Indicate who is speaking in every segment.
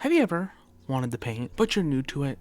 Speaker 1: Have you ever wanted to paint, but you're new to it?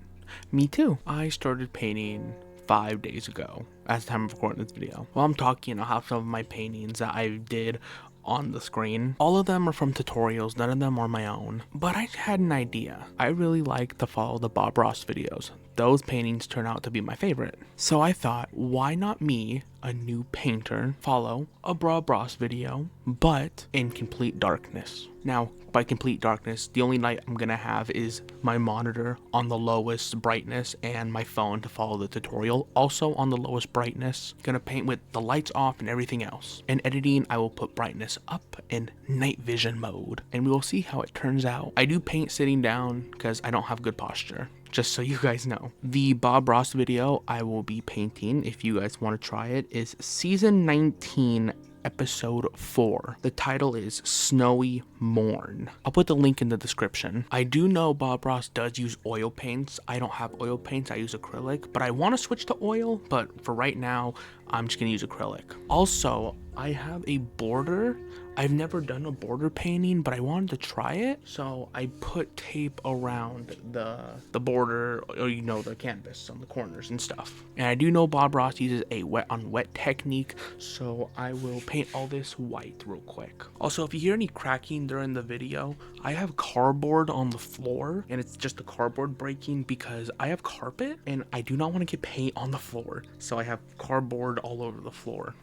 Speaker 1: Me too. I started painting 5 days ago at the time of recording this video. While I'm talking, I'll have some of my paintings that I did on the screen. All of them are from tutorials, none of them are my own. But I had an idea. I really like to follow the Bob Ross videos. Those paintings turn out to be my favorite. So I thought, why not me, a new painter, follow a Bob Ross video, but in complete darkness. Now, by complete darkness, the only light I'm gonna have is my monitor on the lowest brightness and my phone to follow the tutorial, also on the lowest brightness. Gonna paint with the lights off and everything else. In editing, I will put brightness up in night vision mode, and we will see how it turns out. I do paint sitting down because I don't have good posture. Just so you guys know. The Bob Ross video I will be painting, if you guys want to try it, is season 19, episode 4. The title is Snowy Morn. I'll put the link in the description. I do know Bob Ross does use oil paints. I don't have oil paints, I use acrylic, but I want to switch to oil, but for right now, I'm just gonna use acrylic. Also, I have a border. I've never done a border painting, but I wanted to try it, so I put tape around the border, or you know, the canvas on the corners and stuff. And I do know Bob Ross uses a wet on wet technique, so I will paint all this white real quick. Also, if you hear any cracking during the video, I have cardboard on the floor, and it's just the cardboard breaking because I have carpet, and I do not want to get paint on the floor, so I have cardboard all over the floor.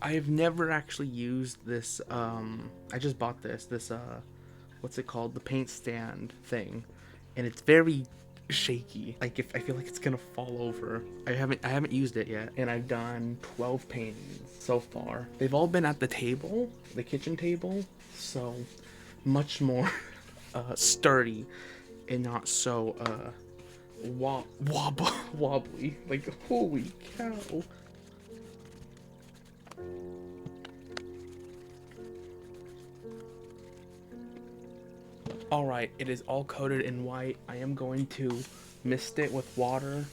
Speaker 1: I have never actually used this, I just bought this, what's it called, the paint stand thing, and it's very shaky. Like, if I feel like it's gonna fall over. I haven't used it yet, and I've done 12 paintings so far. They've all been at the table, the kitchen table, so much more sturdy and not so wobbly. Like, holy cow. Alright, it is all coated in white. I am going to mist it with water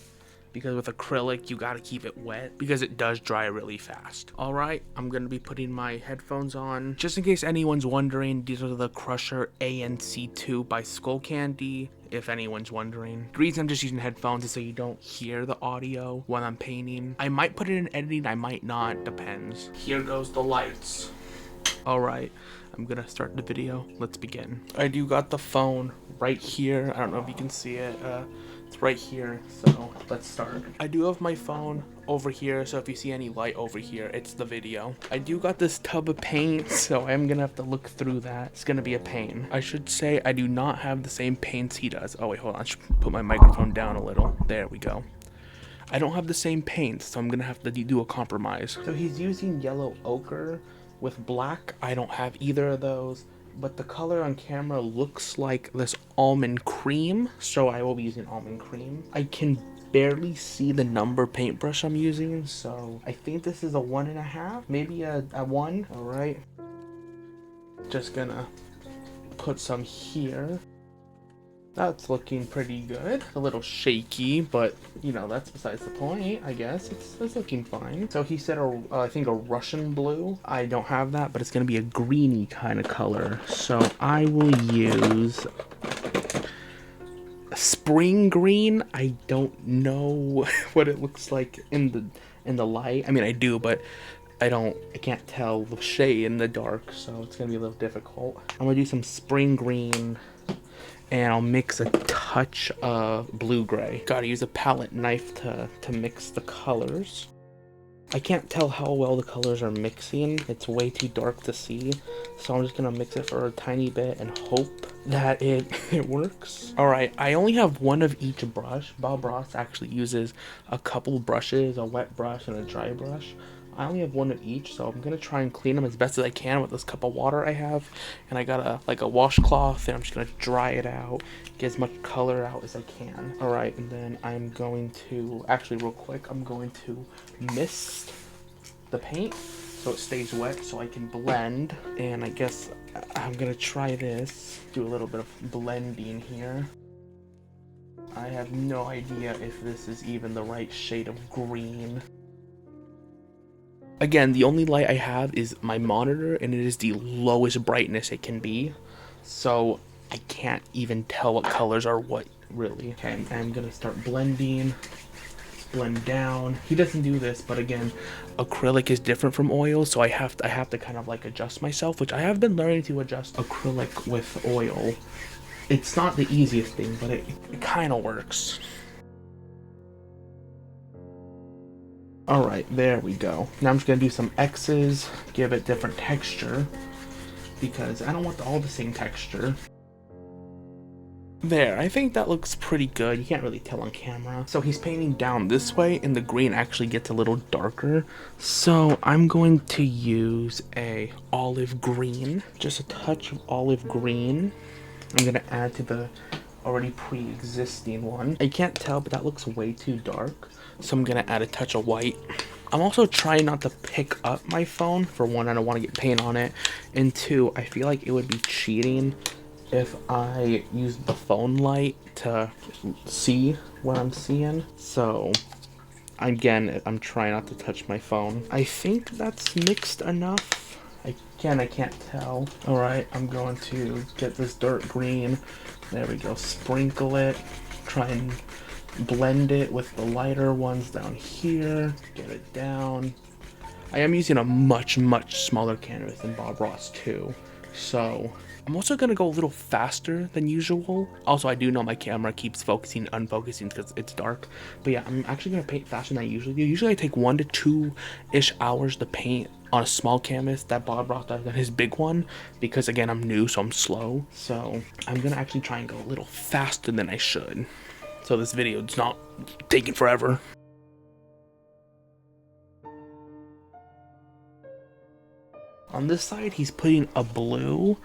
Speaker 1: because with acrylic you gotta keep it wet because it does dry really fast. Alright, I'm gonna be putting my headphones on. Just in case anyone's wondering, these are the Crusher ANC2 by Skull Candy, if anyone's wondering. The reason I'm just using headphones is so you don't hear the audio when I'm painting. I might put it in editing, I might not, depends. Here goes the lights. Alright, I'm gonna start the video. Let's begin. I do got the phone right here. I don't know if you can see it. It's right here, so let's start. I do have my phone over here, so if you see any light over here, it's the video. I do got this tub of paint, so I'm gonna have to look through that. It's gonna be a pain. I should say I do not have the same paints he does. Oh wait, hold on. I should put my microphone down a little. There we go. I don't have the same paints, so I'm gonna have to do a compromise. So he's using yellow ochre with black. I don't have either of those, but the color on camera looks like this almond cream, so I will be using almond cream. I can barely see the number paintbrush I'm using, so I think this is a 1.5, maybe a 1. All right, just gonna put some here. That's looking pretty good. A little shaky, but you know, that's besides the point, I guess. It's looking fine. So he said, I think a Russian blue. I don't have that, but it's gonna be a greeny kind of color. So I will use spring green. I don't know what it looks like in the light. I mean, I do, but I can't tell the shade in the dark, so it's gonna be a little difficult. I'm gonna do some spring green, and I'll mix a touch of blue-gray. Gotta use a palette knife to mix the colors. I can't tell how well the colors are mixing. It's way too dark to see. So I'm just gonna mix it for a tiny bit and hope that it works. Alright, I only have one of each brush. Bob Ross actually uses a couple brushes, a wet brush and a dry brush. I only have one of each, so I'm gonna try and clean them as best as I can with this cup of water I have, and I got a washcloth, and I'm just gonna dry it out, get as much color out as I can. All right, and then I'm going to actually real quick, I'm going to mist the paint so it stays wet, so I can blend. And I guess I'm gonna try this. Do a little bit of blending here. I have no idea if this is even the right shade of green. Again, the only light I have is my monitor, and it is the lowest brightness it can be. So I can't even tell what colors are what, really. Okay, I'm gonna start blending. Blend down. He doesn't do this, but again, acrylic is different from oil, so I have to kind of like adjust myself, which I have been learning to adjust acrylic with oil. It's not the easiest thing, but it kind of works. All right, there we go. Now I'm just gonna do some X's, give it different texture, because I don't want all the same texture. There, I think that looks pretty good. You can't really tell on camera. So he's painting down this way, and the green actually gets a little darker. So I'm going to use a olive green, just a touch of olive green. I'm gonna add to the already pre-existing one. I can't tell, but that looks way too dark. So I'm gonna add a touch of white. I'm also trying not to pick up my phone. For one, I don't want to get paint on it. And two, I feel like it would be cheating if I use the phone light to see what I'm seeing. So again, I'm trying not to touch my phone. I think that's mixed enough. I can't tell. All right, I'm going to get this dark green. There we go. Sprinkle it. Try and blend it with the lighter ones down here. Get it down. I am using a much smaller canvas than Bob Ross too, so I'm also gonna go a little faster than usual. Also, I do know my camera keeps focusing, unfocusing because it's dark. But yeah, I'm actually gonna paint faster than I usually do. Usually I take 1 to 2-ish hours to paint on a small canvas that Bob Ross does on his big one, because again, I'm new, so I'm slow. So I'm gonna actually try and go a little faster than I should, so this video is not taking forever. On this side, he's putting a blue.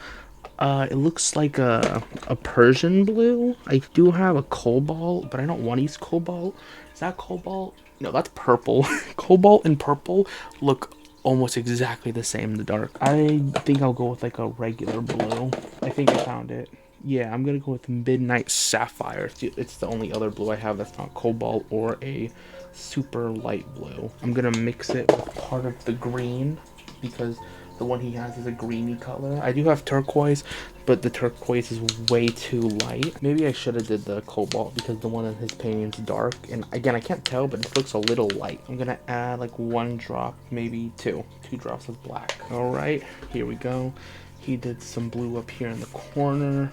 Speaker 1: It looks like a Persian blue. I do have a cobalt, but I don't want to use cobalt. Is that cobalt? No, that's purple. Cobalt and purple look almost exactly the same in the dark. I think I'll go with like a regular blue. I think I found it. Yeah, I'm gonna go with Midnight Sapphire. It's the only other blue I have that's not cobalt or a super light blue. I'm gonna mix it with part of the green, because the one he has is a greeny color. I do have turquoise, but the turquoise is way too light. Maybe I should have did the cobalt, because the one in his painting is dark. And again, I can't tell, but it looks a little light. I'm gonna add like 1 drop, maybe 2 drops of black. All right, here we go. He did some blue up here in the corner.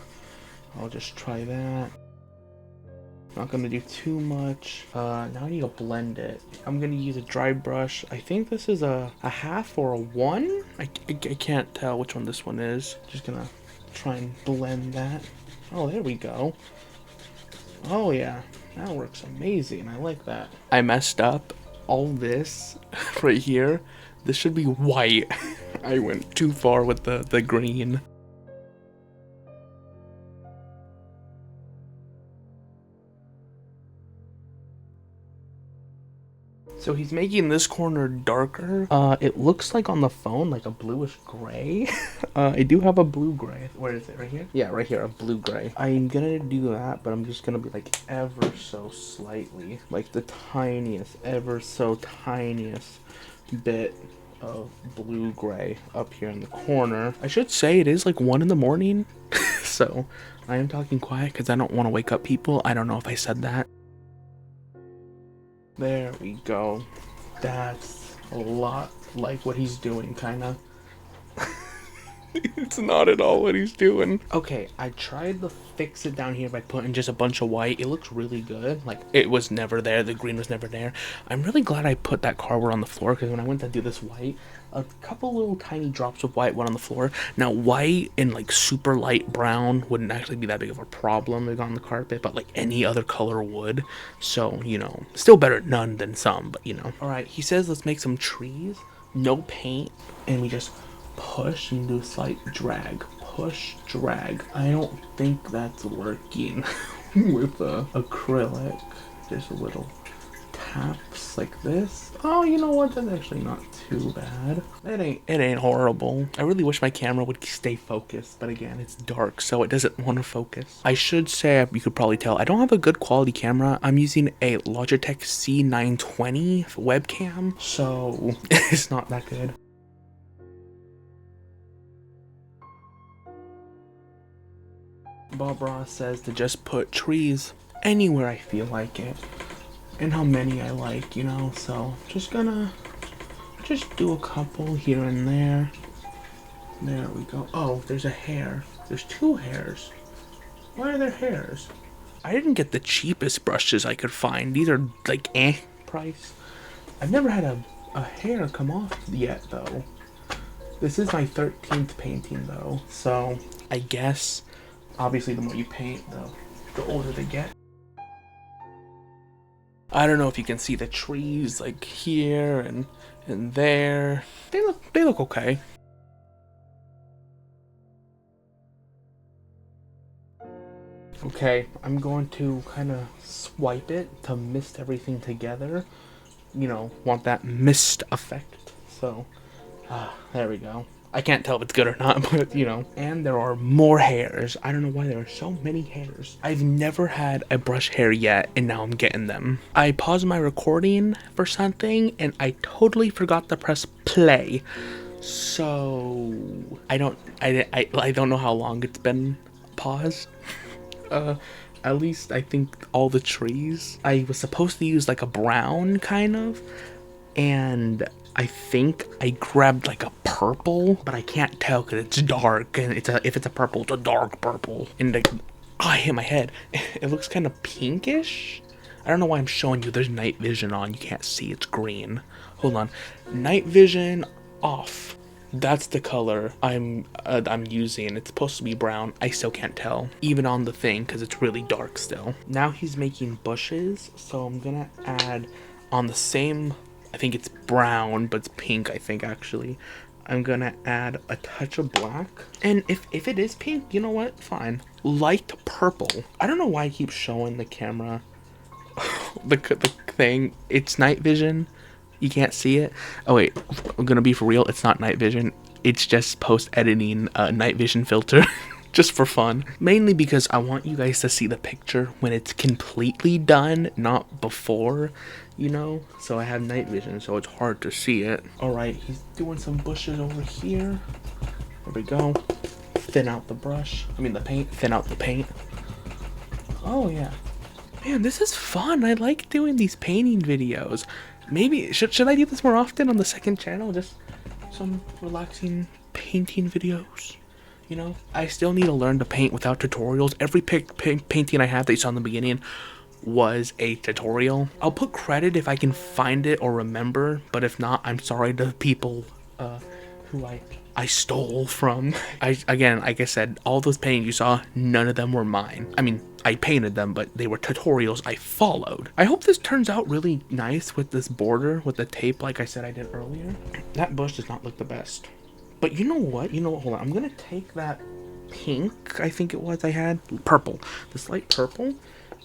Speaker 1: I'll just try that. Not gonna do too much. Now I need to blend it. I'm gonna use a dry brush. I think this is a half or a 1. I can't tell which one this one is. Just gonna try and blend that. Oh, there we go. Oh yeah, that works amazing. I like that. I messed up. All this right here, this should be white. I went too far with the green. So he's making this corner darker. It looks like on the phone, like a bluish gray. I do have a blue gray. Where is it? Right here? Yeah, right here, a blue gray. I'm gonna do that, but I'm just gonna be like ever so slightly, like the tiniest, ever so tiniest bit of blue gray up here in the corner. I should say it is like 1 in the morning, so I am talking quiet because I don't want to wake up people. I don't know if I said that. There we go. That's a lot like what he's doing, kinda. It's not at all what he's doing. Okay, I tried to fix it down here by putting just a bunch of white. It looks really good. Like, it was never there. The green was never there. I'm really glad I put that cardboard on the floor, because when I went to do this white, a couple little tiny drops of white went on the floor. Now, white and like super light brown wouldn't actually be that big of a problem if on the carpet, but like any other color would. So, you know, still better none than some, but you know. All right, he says let's make some trees. No paint, and we just push and do a slight drag. Push, drag. I don't think that's working with acrylic. Just a little taps like this. Oh, you know what? That's actually not too bad. It ain't horrible. I really wish my camera would stay focused, but again, it's dark, so it doesn't want to focus. I should say, you could probably tell, I don't have a good quality camera. I'm using a Logitech C920 webcam, so it's not that good. Bob Ross says to just put trees anywhere I feel like it. And how many I like, you know, so just gonna do a couple here and there. There we go. Oh, there's a hair. There's 2 hairs. Why are there hairs? I didn't get the cheapest brushes I could find. These are like price. I've never had a hair come off yet though. This is my 13th painting though, so I guess obviously the more you paint, the older they get. I don't know if you can see the trees like here and there. They look okay. Okay, I'm going to kind of swipe it to mist everything together. You know, want that mist effect. So, there we go. I can't tell if it's good or not, but you know. And there are more hairs. I don't know why there are so many hairs. I've never had a brush hair yet, and now I'm getting them. I paused my recording for something, and I totally forgot to press play. So, I don't know how long it's been paused. At least I think all the trees. I was supposed to use like a brown kind of, and I think I grabbed like a purple, but I can't tell because it's dark, and if it's a purple, it's a dark purple. And like, I hit my head. It looks kind of pinkish. I don't know why I'm showing you. There's night vision on. You can't see. It's green. Hold on. Night vision off. That's the color I'm using. It's supposed to be brown. I still can't tell, even on the thing, because it's really dark still. Now he's making bushes, so I'm gonna add on the same, I think it's brown, but it's pink, I think, actually. I'm gonna add a touch of black. And if it is pink, you know what? Fine. Light purple. I don't know why I keep showing the camera the thing. It's night vision. You can't see it. Oh wait, I'm gonna be for real. It's not night vision. It's just post-editing night vision filter. Just for fun. Mainly because I want you guys to see the picture when it's completely done, not before, you know? So I have night vision, so it's hard to see it. Alright, he's doing some bushes over here. There we go. Thin out the brush. I mean the paint. Thin out the paint. Oh yeah. Man, this is fun. I like doing these painting videos. Maybe, should I do this more often on the second channel? Just some relaxing painting videos, you know? I still need to learn to paint without tutorials. Every painting I have that you saw in the beginning was a tutorial. I'll put credit if I can find it or remember, but if not, I'm sorry to the people who I stole from. Again, like I said, all those paintings you saw, none of them were mine. I mean, I painted them, but they were tutorials I followed. I hope this turns out really nice with this border, with the tape like I said I did earlier. That bush does not look the best. But you know what? Hold on. I'm gonna take that pink, I think it was I had, purple, this light purple.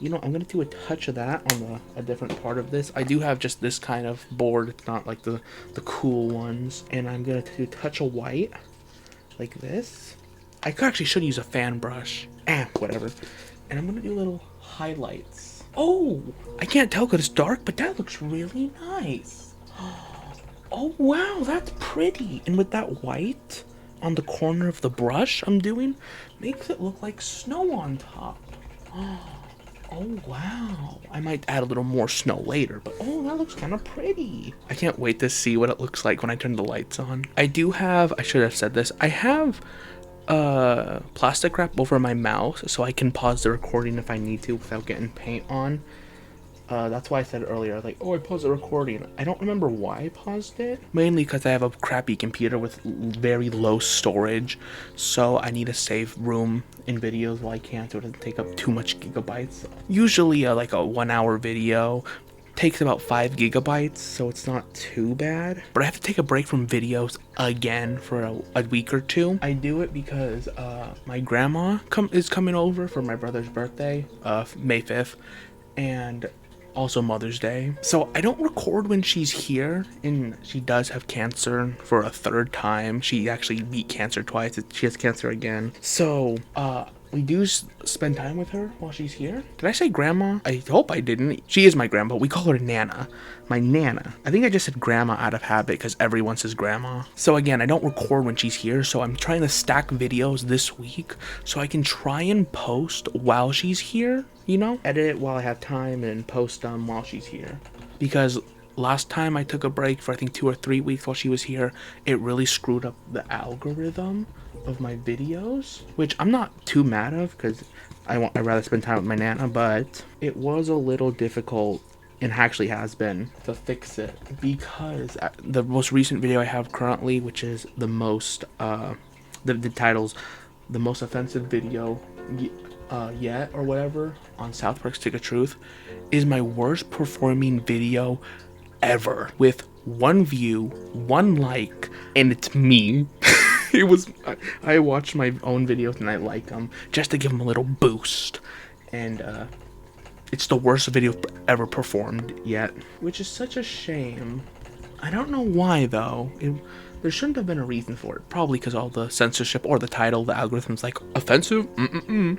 Speaker 1: You know, I'm gonna do a touch of that on a different part of this. I do have just this kind of board. It's not like the cool ones. And I'm gonna do a touch of white, like this. I actually should use a fan brush. Whatever. And I'm gonna do little highlights. Oh, I can't tell because it's dark, but that looks really nice. Oh wow, that's pretty. And with that white on the corner of the brush I'm doing, makes it look like snow on top. Oh wow, I might add a little more snow later, but oh, that looks kind of pretty. I can't wait to see what it looks like when I turn the lights on. I should have said this, I have plastic wrap over my mouse so I can pause the recording if I need to without getting paint on. That's why I said earlier, like, oh, I paused the recording. I don't remember why I paused it. Mainly because I have a crappy computer with very low storage, so I need to save room in videos while I can so it doesn't take up too much gigabytes. Usually, like a 1 hour video takes about 5 gigabytes, so it's not too bad. But I have to take a break from videos again for a week or two. I do it because my grandma is coming over for my brother's birthday, May 5th, and also Mother's Day. So I don't record when she's here, and she does have cancer for a 3rd time. She actually beat cancer twice. She has cancer again. So we do spend time with her while she's here. Did I say grandma? I hope I didn't. She is my grandma. We call her Nana. My Nana. I think I just said grandma out of habit because everyone says grandma. So again, I don't record when she's here, so I'm trying to stack videos this week so I can try and post while she's here, you know? Edit it while I have time and post them while she's here. Because last time I took a break for I think 2 or 3 weeks while she was here, it really screwed up the algorithm of my videos, which I'm not too mad of because I'd rather spend time with my Nana, but it was a little difficult and actually has been to fix it because the most recent video I have currently, which is the most the title's the most offensive video yet or whatever on South Park Stick of Truth, is my worst performing video ever with 1 view, 1 like, and it's me. It was, I watched my own videos and I like them just to give them a little boost, and it's the worst video ever performed yet, which is such a shame. I don't know why though. There shouldn't have been a reason for it. Probably because all the censorship or the title, the algorithm's like offensive.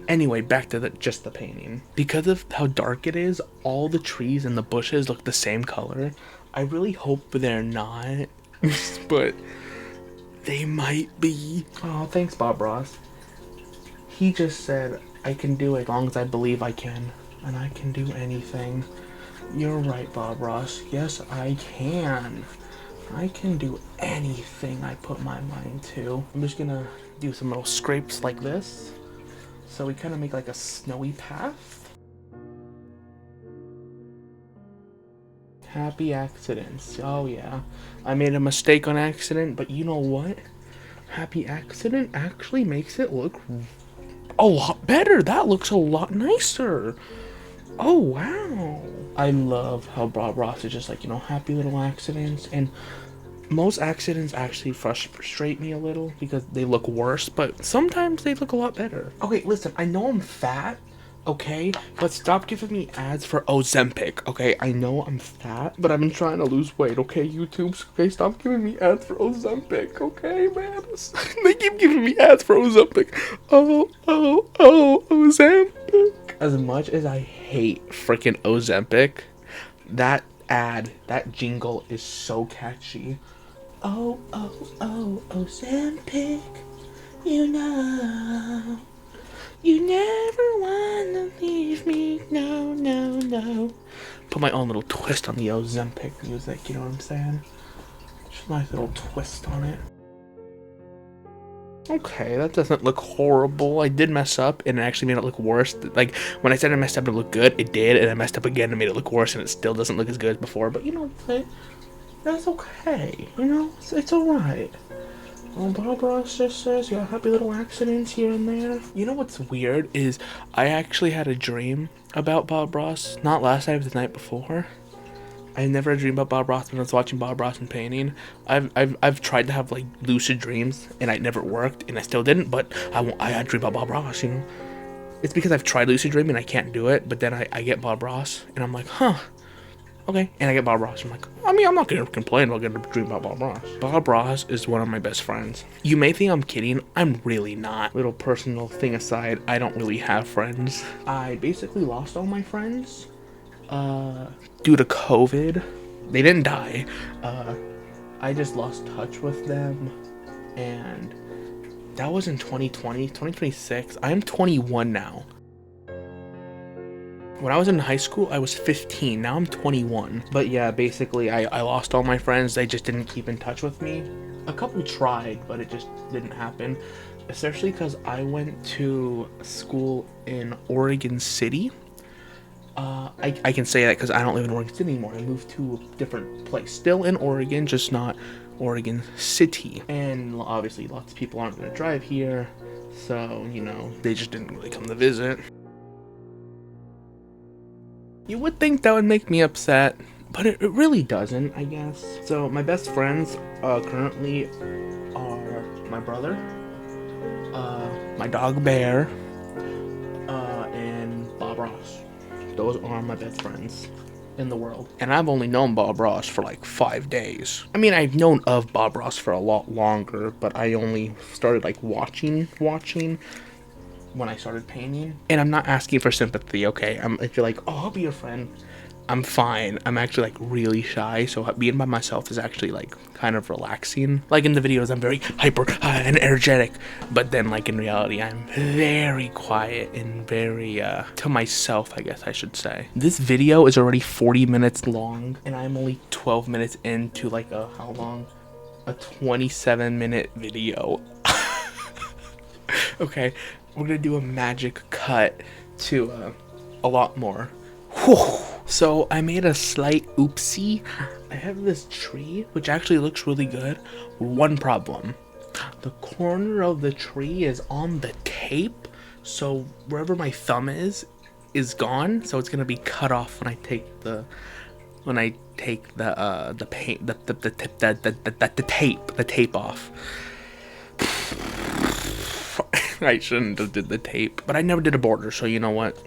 Speaker 1: Anyway, back to just the painting. Because of how dark it is, all the trees and the bushes look the same color. I really hope they're not, but they might be. Oh, thanks, Bob Ross. He just said, I can do it as long as I believe I can. And I can do anything. You're right, Bob Ross. Yes, I can. I can do anything I put my mind to. I'm just gonna do some little scrapes like this. So we kind of make like a snowy path. Happy accidents. Oh yeah. I made a mistake on accident, but you know what? Happy accident actually makes it look a lot better. That looks a lot nicer. Oh wow. I love how Bob Ross is just like, you know, happy little accidents, and most accidents actually frustrate me a little because they look worse, but sometimes they look a lot better. Okay, listen, I know I'm fat, okay, but stop giving me ads for Ozempic, okay? I know I'm fat, but I've been trying to lose weight, okay, YouTube? Okay, stop giving me ads for Ozempic, okay, man? They keep giving me ads for Ozempic. Oh, Ozempic. As much as I hate freaking Ozempic, that ad, that jingle is so catchy. Oh, Ozempic, you know, you never wanna leave me, no. Put my own little twist on the Ozempic music, you know what I'm saying? Just a nice little twist on it. Okay, that doesn't look horrible. I did mess up, and it actually made it look worse. Like, when I said I messed up, it looked good. It did, and I messed up again and made it look worse, and it still doesn't look as good as before. But, you know, that's okay. You know, it's alright. Bob Ross just says, yeah, happy little accidents here and there. You know what's weird is I actually had a dream about Bob Ross. Not last night, but the night before. I never had a dream about Bob Ross when I was watching Bob Ross and painting. I've tried to have like lucid dreams and it never worked, and I still didn't. But I had a dream about Bob Ross. You know, it's because I've tried lucid dreaming and I can't do it. But then I get Bob Ross and I'm like, huh, okay. And I get Bob Ross. I'm like, I mean, I'm not gonna complain about getting a dream about Bob Ross. Bob Ross is one of my best friends. You may think I'm kidding. I'm really not. Little personal thing aside, I don't really have friends. I basically lost all my friends. Due to COVID. They didn't die. I just lost touch with them, and that was in 2020, 2026. I am 21 now. When I was in high school, I was 15. Now I'm 21. But yeah, basically, I lost all my friends. They just didn't keep in touch with me. A couple tried, but it just didn't happen. Especially because I went to school in Oregon City. I can say that because I don't live in Oregon City anymore. I moved to a different place. Still in Oregon, just not Oregon City. And obviously lots of people aren't going to drive here. So, you know, they just didn't really come to visit. You would think that would make me upset, but it really doesn't, I guess. So my best friends currently are my brother, my dog Bear, and Bob Ross. Those are my best friends in the world. And I've only known Bob Ross for like 5 days. I mean, I've known of Bob Ross for a lot longer, but I only started like watching when I started painting. And I'm not asking for sympathy, okay? If you're like, oh, I'll be your friend, I'm fine. I'm actually like really shy, so being by myself is actually like kind of relaxing. Like in the videos, I'm very hyper and energetic, but then like in reality, I'm very quiet and very to myself, I guess I should say. This video is already 40 minutes long, and I'm only 12 minutes into like how long? A 27-minute video. Okay, we're gonna do a magic cut to a lot more. Whew. So I made a slight oopsie. I have this tree, which actually looks really good. One problem. The corner of the tree is on the tape, so wherever my thumb is gone. So it's gonna be cut off when I take the paint the tape off. I shouldn't have did the tape, but I never did a border, so you know what?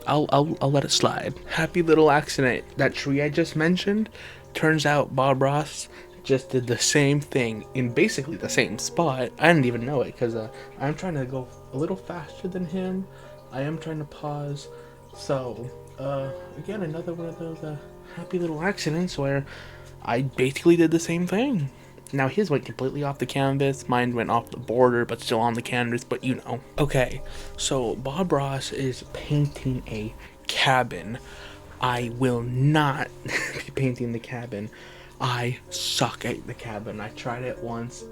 Speaker 1: I'll let it slide. Happy little accident. That tree I just mentioned, turns out Bob Ross just did the same thing in basically the same spot. I didn't even know it because I'm trying to go a little faster than him. I am trying to pause. So, again, another one of those happy little accidents where I basically did the same thing. Now his went completely off the canvas, mine went off the border but still on the canvas, but you know. Okay, so Bob Ross is painting a cabin. I will not be painting the cabin. I suck at the cabin. I tried it once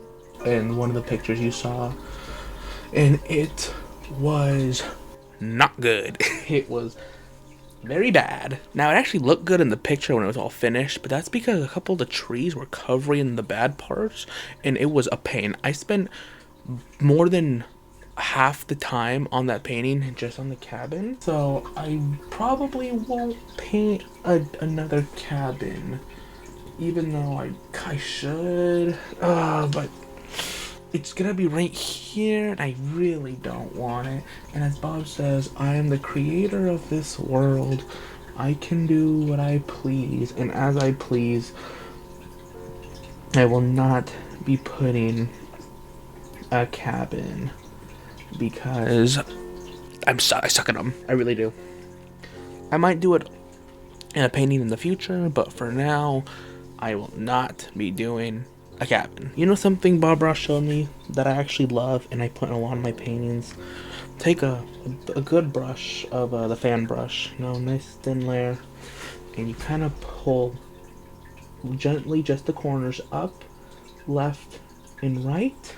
Speaker 1: in one of the pictures you saw, and it was not good. It was very bad. Now, it actually looked good in the picture when it was all finished, but that's because a couple of the trees were covering the bad parts, and it was a pain. I spent more than half the time on that painting just on the cabin, so I probably won't paint another cabin, even though I should, but it's gonna be right here, and I really don't want it. And as Bob says, I am the creator of this world. I can do what I please, and as I please. I will not be putting a cabin because I suck at them. I really do. I might do it in a painting in the future, but for now, I will not be doing a cabin. You know something Bob Ross showed me that I actually love and I put in a lot of my paintings? Take a good brush of the fan brush, you know, nice thin layer, and you kind of pull gently just the corners up, left, and right,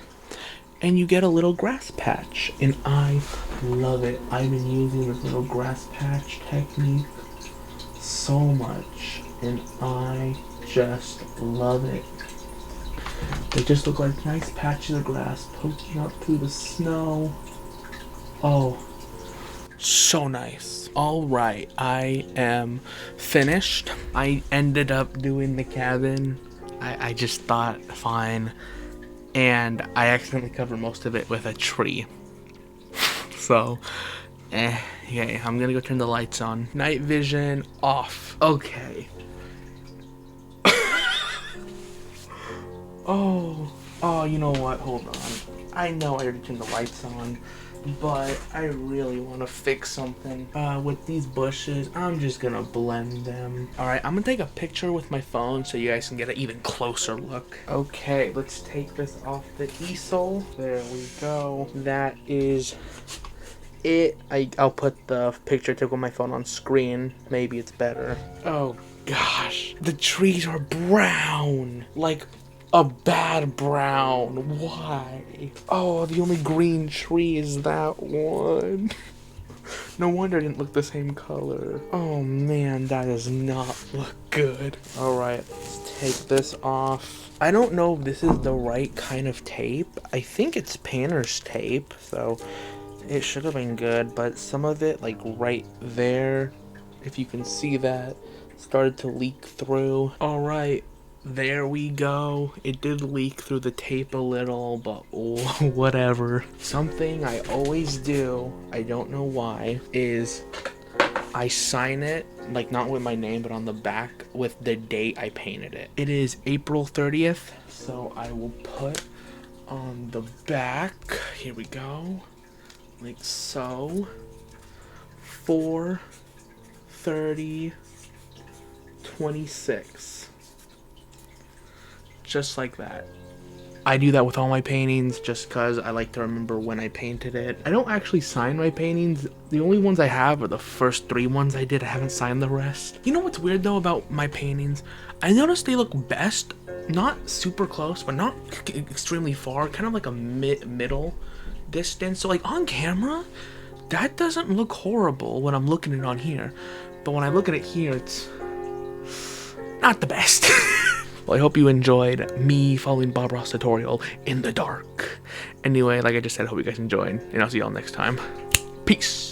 Speaker 1: and you get a little grass patch, and I love it. I've been using this little grass patch technique so much, and I just love it. They just look like nice patches of grass poking up through the snow. Oh, so nice. Alright, I am finished. I ended up doing the cabin. I just thought, fine. And I accidentally covered most of it with a tree. So, yeah, I'm gonna go turn the lights on. Night vision off. Okay. Oh, you know what? Hold on. I know I already turned the lights on, but I really want to fix something with these bushes. I'm just gonna blend them. Alright, I'm gonna take a picture with my phone so you guys can get an even closer look. Okay, let's take this off the easel. There we go. That is it. I'll put the picture I took with my phone on screen. Maybe it's better. Oh gosh, the trees are brown, like a bad brown. Why? Oh, the only green tree is that one. No wonder it didn't look the same color. Oh man, that does not look good. Alright, let's take this off. I don't know if this is the right kind of tape. I think it's painter's tape, so it should have been good, but some of it, like right there, if you can see that, started to leak through. Alright. There we go. It did leak through the tape a little, but whatever. Something I always do, I don't know why, is I sign it, like not with my name, but on the back with the date I painted it. It is April 30th, so I will put on the back, here we go, like so. 4, 30, 26. Just like that. I do that with all my paintings just because I like to remember when I painted it. I don't actually sign my paintings. The only ones I have are the first 3 ones I did. I haven't signed the rest. You know what's weird though about my paintings? I noticed they look best, not super close, but not extremely far, kind of like a middle distance. So like on camera, that doesn't look horrible when I'm looking at it on here. But when I look at it here, it's not the best. Well, I hope you enjoyed me following Bob Ross tutorial in the dark. Anyway, like I just said, I hope you guys enjoyed, and I'll see y'all next time. Peace.